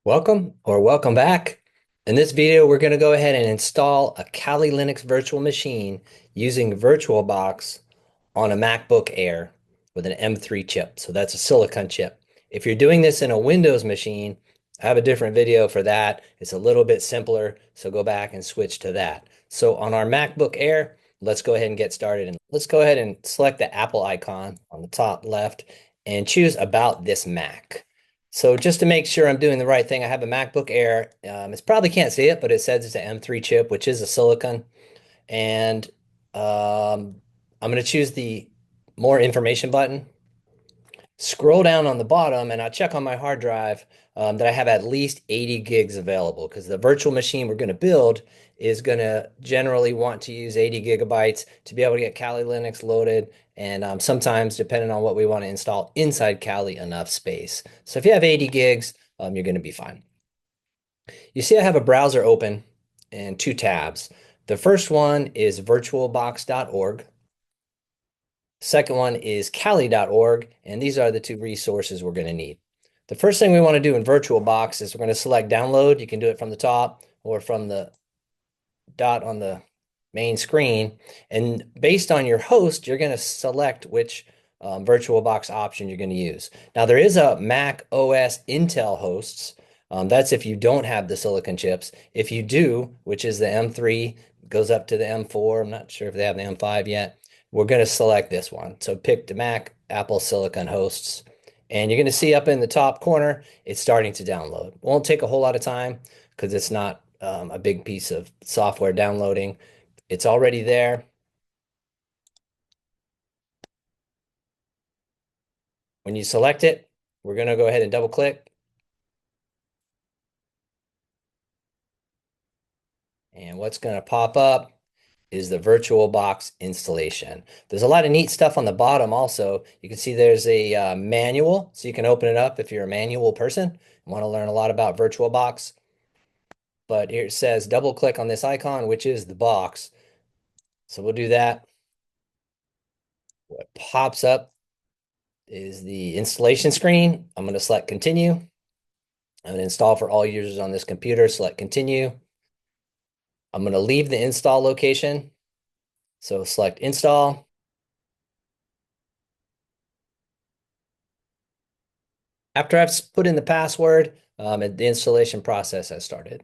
Welcome or welcome back. In this video, we're going to go ahead and install a Kali Linux virtual machine using VirtualBox on a MacBook Air with an M3 chip. So that's a silicon chip. If you're doing this in a Windows machine, I have a different video for that. It's a little bit simpler, so go back and switch to that. So on our MacBook Air, let's go ahead and get started. And let's go ahead and select the Apple icon on the top left and choose About This Mac. So just to make sure I'm doing the right thing, I have a MacBook Air. It's probably can't see it, but it says it's an M3 chip, which is a silicon. And I'm going to choose the More Information button. Scroll down on the bottom, and I'll check on my hard drive that I have at least 80 gigs available because the virtual machine we're going to build is going to generally want to use 80 gigabytes to be able to get Kali Linux loaded. And sometimes, depending on what we want to install inside Kali, enough space. So if you have 80 gigs, you're going to be fine. You see, I have a browser open and two tabs. The first one is virtualbox.org. Second one is Kali.org, and these are the two resources we're going to need. The first thing we want to do in VirtualBox is we're going to select download. You can do it from the top or from the dot on the main screen. And based on your host, you're going to select which VirtualBox option you're going to use. Now, there is a Mac OS Intel hosts. That's if you don't have the silicon chips. If you do, which is the M3, goes up to the M4. I'm not sure if they have the M5 yet. We're going to select this one. So pick the Mac Apple Silicon hosts. And you're going to see up in the top corner, it's starting to download. Won't take a whole lot of time because it's not a big piece of software downloading. It's already there. When you select it, we're going to go ahead and double click. And what's going to pop up is the VirtualBox installation. There's a lot of neat stuff on the bottom also. You can see there's a manual, so you can open it up if you're a manual person and want to learn a lot about VirtualBox. But here it says double click on this icon, which is the box. So we'll do that. What pops up is the installation screen. I'm going to select continue. I'm going to install for all users on this computer, select continue. I'm going to leave the install location. So select install. After I've put in the password, the installation process has started.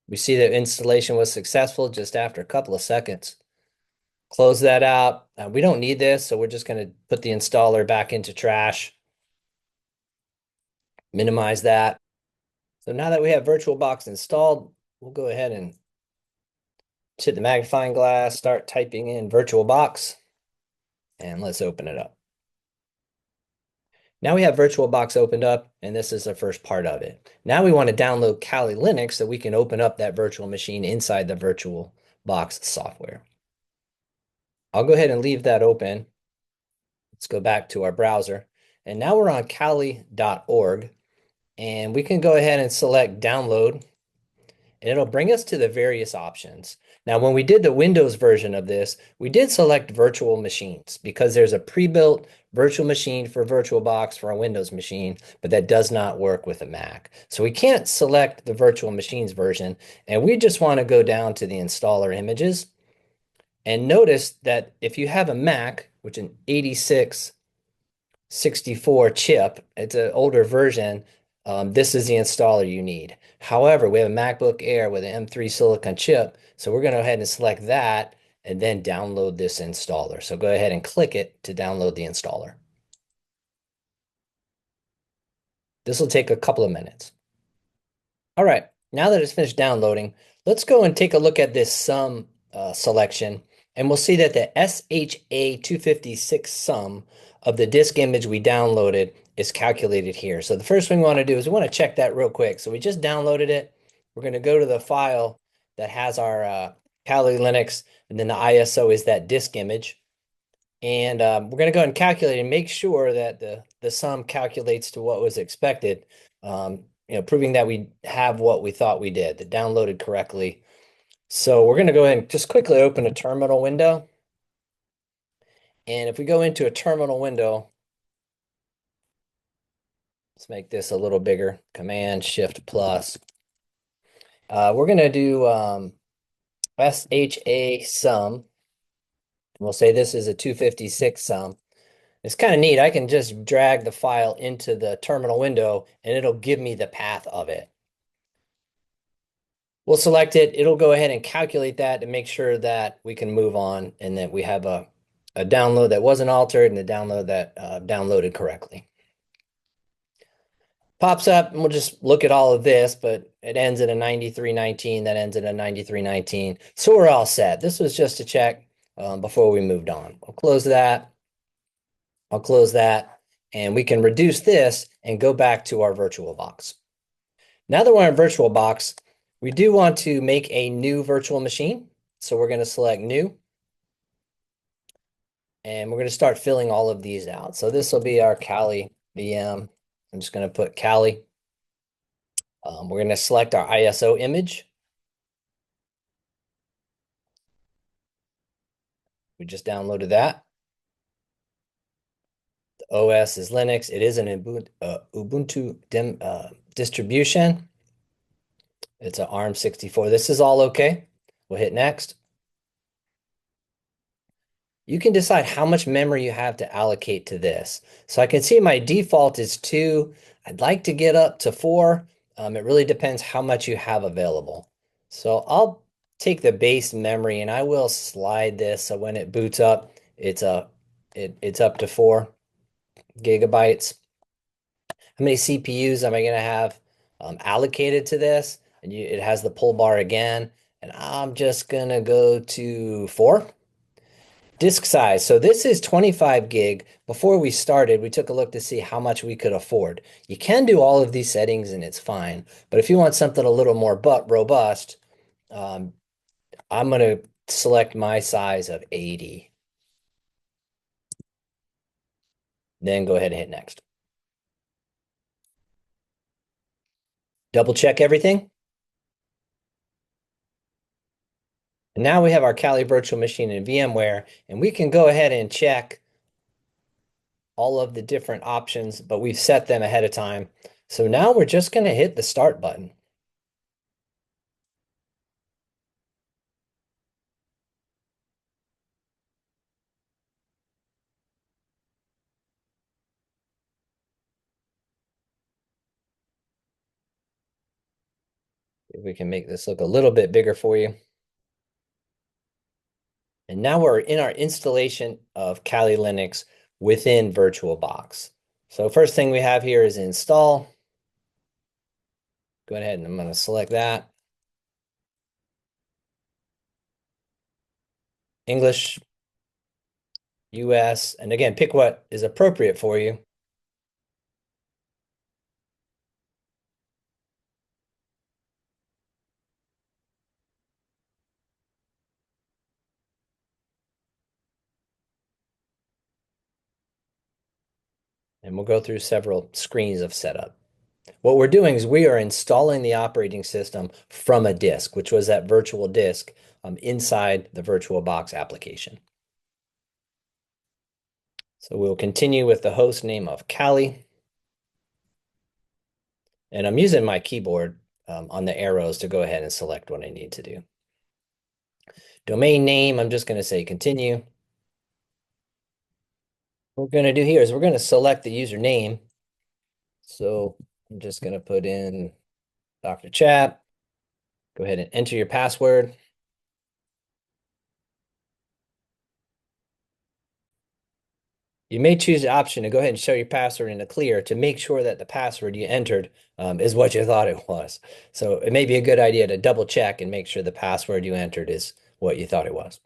We see that installation was successful just after a couple of seconds. Close that out. We don't need this, so we're just going to put the installer back into trash. Minimize that. So now that we have VirtualBox installed, we'll go ahead and hit the magnifying glass, start typing in VirtualBox, and let's open it up. Now we have VirtualBox opened up, and this is the first part of it. Now we want to download Kali Linux so we can open up that virtual machine inside the VirtualBox software. I'll go ahead and leave that open. Let's go back to our browser. And now we're on Kali.org, and we can go ahead and select download, and it'll bring us to the various options. Now, when we did the Windows version of this, we did select virtual machines because there's a pre-built virtual machine for VirtualBox for a Windows machine, but that does not work with a Mac. So we can't select the virtual machines version, and we just want to go down to the installer images. And notice that if you have a Mac, which is an 8664 chip, it's an older version, this is the installer you need. However, we have a MacBook Air with an M3 silicon chip, so we're going to go ahead and select that and then download this installer. So go ahead and click it to download the installer. This will take a couple of minutes. All right, now that it's finished downloading, let's go and take a look at this sum selection, and we'll see that the SHA-256 sum of the disk image we downloaded is calculated here. So the first thing we want to do is we want to check that real quick. So we just downloaded it. We're going to go to the file that has our Kali Linux, and then the ISO is that disk image. And we're going to go ahead and calculate and make sure that the sum calculates to what was expected, proving that we have what we thought we did, that downloaded correctly. So we're going to go ahead and just quickly open a terminal window. And if we go into a terminal window, let's make this a little bigger. Command Shift plus. We're going to do SHA sum. We'll say this is a 256 sum. It's kind of neat. I can just drag the file into the terminal window and it'll give me the path of it. We'll select it. It'll go ahead and calculate that to make sure that we can move on and that we have a download that wasn't altered and a download that downloaded correctly. Pops up and we'll just look at all of this, but it ends at a 9319. That ends at a 9319. So we're all set. This was just to check before we moved on. I'll close that. I'll close that. And we can reduce this and go back to our VirtualBox. Now that we're in VirtualBox, we do want to make a new virtual machine. So we're going to select new. And we're going to start filling all of these out. So this will be our Kali VM. I'm just going to put Kali. We're going to select our ISO image. We just downloaded that. The OS is Linux. It is an Ubuntu distribution. It's an ARM64. This is all okay. We'll hit next. You can decide how much memory you have to allocate to this. So I can see my default is 2. I'd like to get up to 4. It really depends how much you have available. So I'll take the base memory and I will slide this so when it boots up, it's up to 4 gigabytes. How many CPUs am I going to have allocated to this? And it has the pull bar again. And I'm just going to go to 4. Disk size. So this is 25 gig. Before we started, we took a look to see how much we could afford. You can do all of these settings and it's fine. But if you want something a little more robust, um, I'm going to select my size of 80. Then go ahead and hit next. Double check everything. And now we have our Kali virtual machine in VMware, and we can go ahead and check all of the different options, but we've set them ahead of time. So now we're just going to hit the start button. If we can make this look a little bit bigger for you. And now we're in our installation of Kali Linux within VirtualBox. So first thing we have here is install. Go ahead and I'm going to select that. English, US, and again, pick what is appropriate for you. And we'll go through several screens of setup. What we're doing is we are installing the operating system from a disk, which was that virtual disk inside the VirtualBox application. So we'll continue with the host name of Kali. And I'm using my keyboard on the arrows to go ahead and select what I need to do. Domain name, I'm just going to say continue. What we're going to do here is we're going to select the username. So I'm just going to put in Dr. Chap. Go ahead and enter your password. You may choose the option to go ahead and show your password in the clear to make sure that the password you entered is what you thought it was. So it may be a good idea to double check and make sure the password you entered is what you thought it was.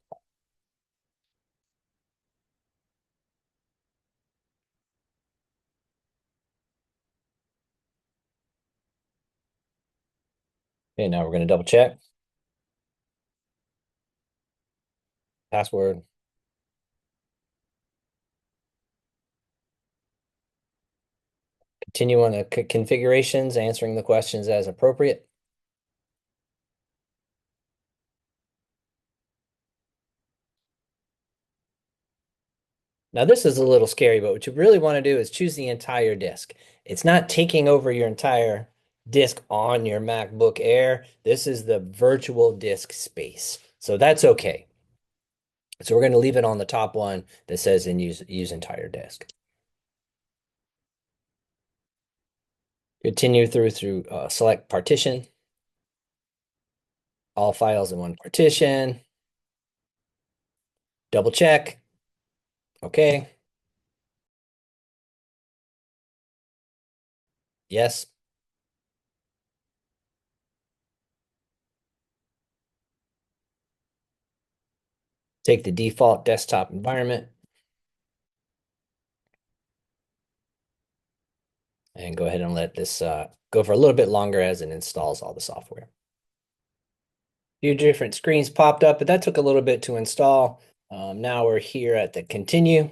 Okay, now we're going to double check. Password. Continue on the configurations, answering the questions as appropriate. Now this is a little scary, but what you really want to do is choose the entire disk. It's not taking over your entire disk on your MacBook Air. This is the virtual disk space. So that's okay. So we're going to leave it on the top one that says in use entire disk. Continue through select partition, all files in one partition. Double check. Okay. Yes. Take the default desktop environment and go ahead and let this go for a little bit longer as it installs all the software. A few different screens popped up, but that took a little bit to install. Now we're here at the continue.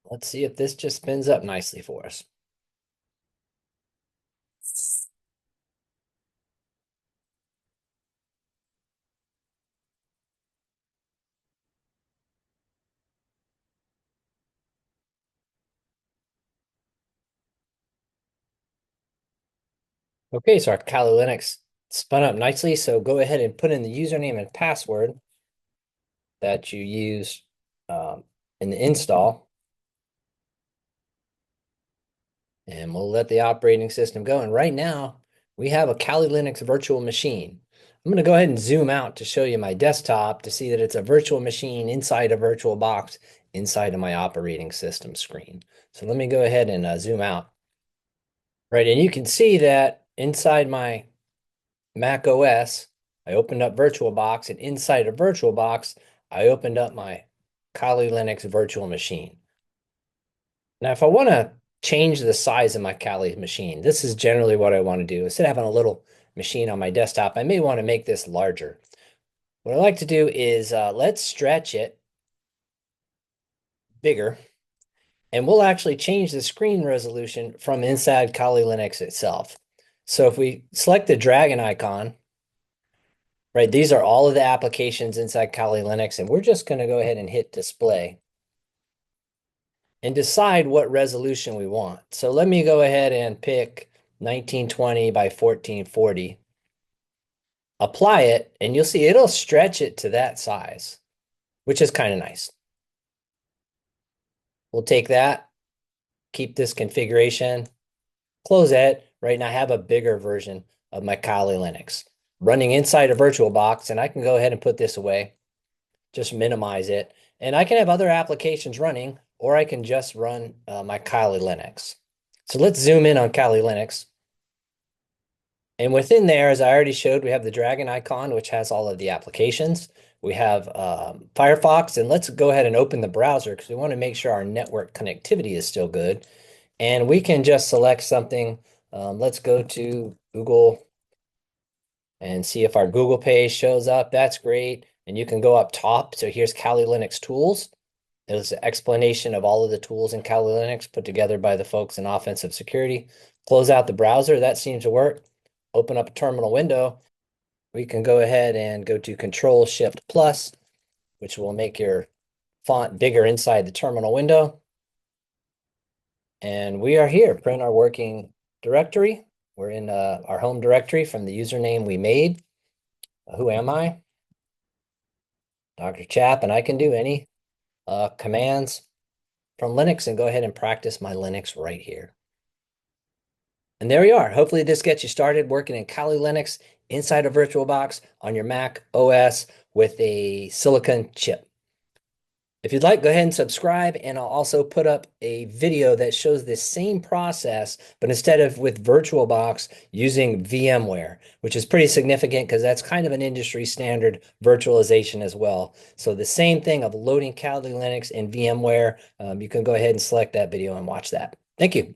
Let's see if this just spins up nicely for us. Okay, so our Kali Linux spun up nicely. So go ahead and put in the username and password that you use in the install. And we'll let the operating system go. And right now, we have a Kali Linux virtual machine. I'm going to go ahead and zoom out to show you my desktop to see that it's a virtual machine inside a VirtualBox inside of my operating system screen. So let me go ahead and zoom out. Right, and you can see that inside my Mac OS, I opened up VirtualBox, and inside of VirtualBox, I opened up my Kali Linux virtual machine. Now, if I want to change the size of my Kali machine, this is generally what I want to do. Instead of having a little machine on my desktop, I may want to make this larger. What I like to do is let's stretch it bigger, and we'll actually change the screen resolution from inside Kali Linux itself. So if we select the dragon icon, right, these are all of the applications inside Kali Linux, and we're just going to go ahead and hit display and decide what resolution we want. So let me go ahead and pick 1920 by 1440. Apply it, and you'll see it'll stretch it to that size, which is kind of nice. We'll take that, keep this configuration, close it. Right now, I have a bigger version of my Kali Linux running inside a VirtualBox, and I can go ahead and put this away, just minimize it. And I can have other applications running, or I can just run my Kali Linux. So let's zoom in on Kali Linux. And within there, as I already showed, we have the dragon icon, which has all of the applications. We have Firefox, and let's go ahead and open the browser because we want to make sure our network connectivity is still good. And we can just select something. Let's go to Google and see if our Google page shows up. That's great. And you can go up top. So here's Kali Linux tools. There's an explanation of all of the tools in Kali Linux put together by the folks in offensive security. Close out the browser. That seems to work. Open up a terminal window. We can go ahead and go to Control-Shift+, which will make your font bigger inside the terminal window. And we are here. Print our working directory. We're in our home directory from the username we made. Who am I? Dr. Chap, and I can do any commands from Linux and go ahead and practice my Linux right here. And there we are. Hopefully this gets you started working in Kali Linux inside a VirtualBox on your Mac OS with a silicon chip. If you'd like, go ahead and subscribe, and I'll also put up a video that shows this same process, but instead of with VirtualBox, using VMware, which is pretty significant because that's kind of an industry standard virtualization as well. So the same thing of loading Kali Linux in VMware, you can go ahead and select that video and watch that. Thank you.